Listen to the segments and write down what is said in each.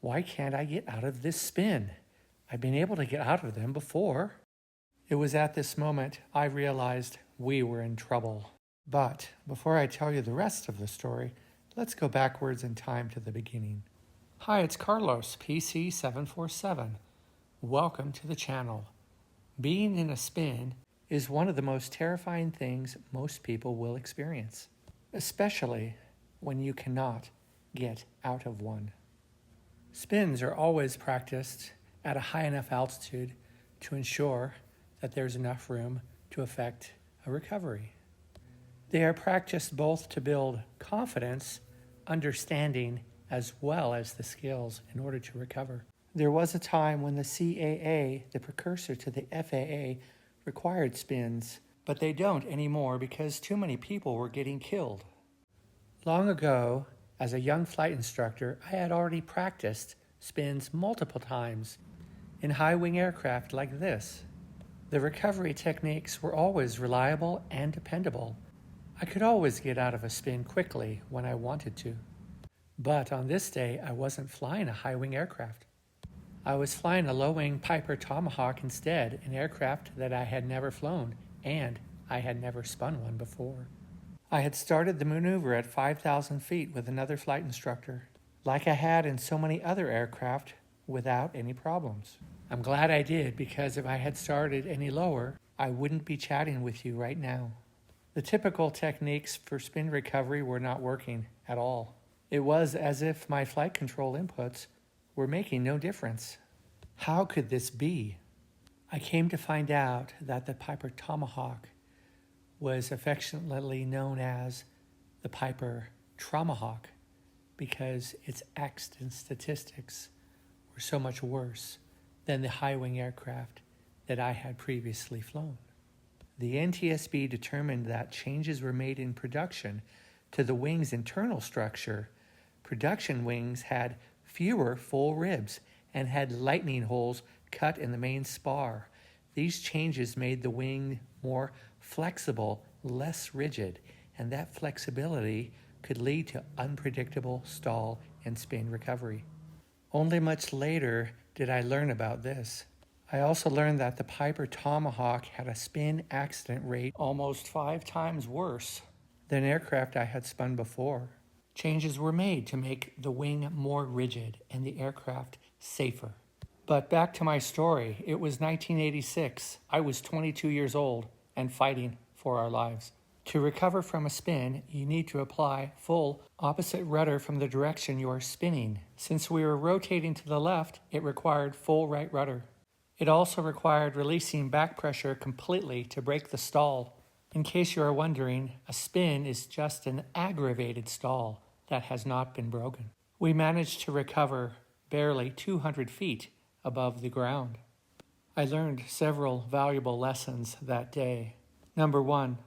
Why can't I get out of this spin? I've been able to get out of them before. It was at this moment I realized we were in trouble. But before I tell you the rest of the story, let's go backwards in time to the beginning. Hi, it's Carlos, PC747. Welcome to the channel. Being in a spin is one of the most terrifying things most people will experience, especially when you cannot get out of one. Spins are always practiced at a high enough altitude to ensure that there's enough room to effect a recovery. They are practiced both to build confidence, understanding, as well as the skills in order to recover. There was a time when the CAA, the precursor to the FAA, required spins, but they don't anymore because too many people were getting killed. Long ago, as a young flight instructor, I had already practiced spins multiple times in high-wing aircraft like this. The recovery techniques were always reliable and dependable. I could always get out of a spin quickly when I wanted to. But on this day, I wasn't flying a high-wing aircraft. I was flying a low-wing Piper Tomahawk instead, an aircraft that I had never flown, and I had never spun one before. I had started the maneuver at 5,000 feet with another flight instructor, like I had in so many other aircraft, without any problems. I'm glad I did, because if I had started any lower, I wouldn't be chatting with you right now. The typical techniques for spin recovery were not working at all. It was as if my flight control inputs were making no difference. How could this be? I came to find out that the Piper Tomahawk was affectionately known as the Piper Traumahawk because its accident statistics were so much worse than the high-wing aircraft that I had previously flown. The NTSB determined that changes were made in production to the wing's internal structure. Production wings had fewer full ribs and had lightning holes cut in the main spar. These changes made the wing more flexible, less rigid, and that flexibility could lead to unpredictable stall and spin recovery. Only much later did I learn about this. I also learned that the Piper Tomahawk had a spin accident rate almost 5 times worse than aircraft I had spun before. Changes were made to make the wing more rigid and the aircraft safer. But back to my story. It was 1986. I was 22 years old and fighting for our lives. To recover from a spin, you need to apply full opposite rudder from the direction you are spinning. Since we were rotating to the left, it required full right rudder. It also required releasing back pressure completely to break the stall. In case you are wondering, a spin is just an aggravated stall that has not been broken. We managed to recover barely 200 feet above the ground. I learned several valuable lessons that day. Number 1,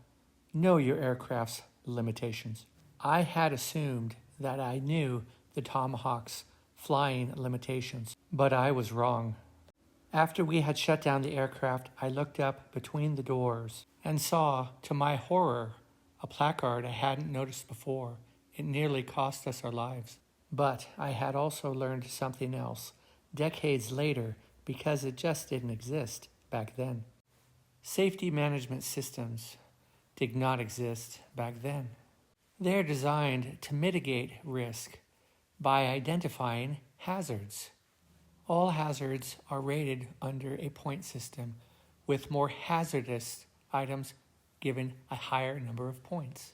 know your aircraft's limitations. I had assumed that I knew the Tomahawk's flying limitations, but I was wrong. After we had shut down the aircraft, I looked up between the doors and saw, to my horror, a placard I hadn't noticed before. It nearly cost us our lives. But I had also learned something else, decades later, because it just didn't exist back then. Safety management systems did not exist back then. They're designed to mitigate risk by identifying hazards. All hazards are rated under a point system, with more hazardous items given a higher number of points.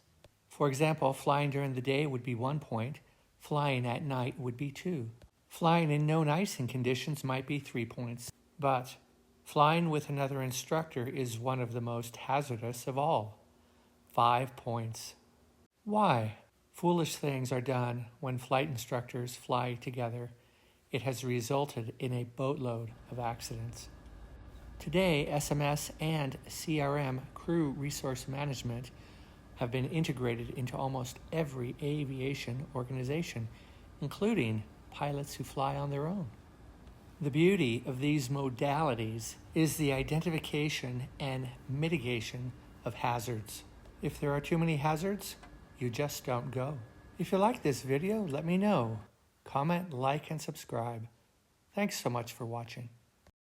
For example, flying during the day would be 1 point, flying at night would be 2. Flying in known icing conditions might be 3 points, but flying with another instructor is one of the most hazardous of all. 5 points. Why? Foolish things are done when flight instructors fly together. It has resulted in a boatload of accidents. Today, SMS and CRM, crew resource management, have been integrated into almost every aviation organization, including pilots who fly on their own. The beauty of these modalities is the identification and mitigation of hazards. If there are too many hazards, you just don't go. If you like this video, let me know. comment, like, and subscribe. Thanks so much for watching.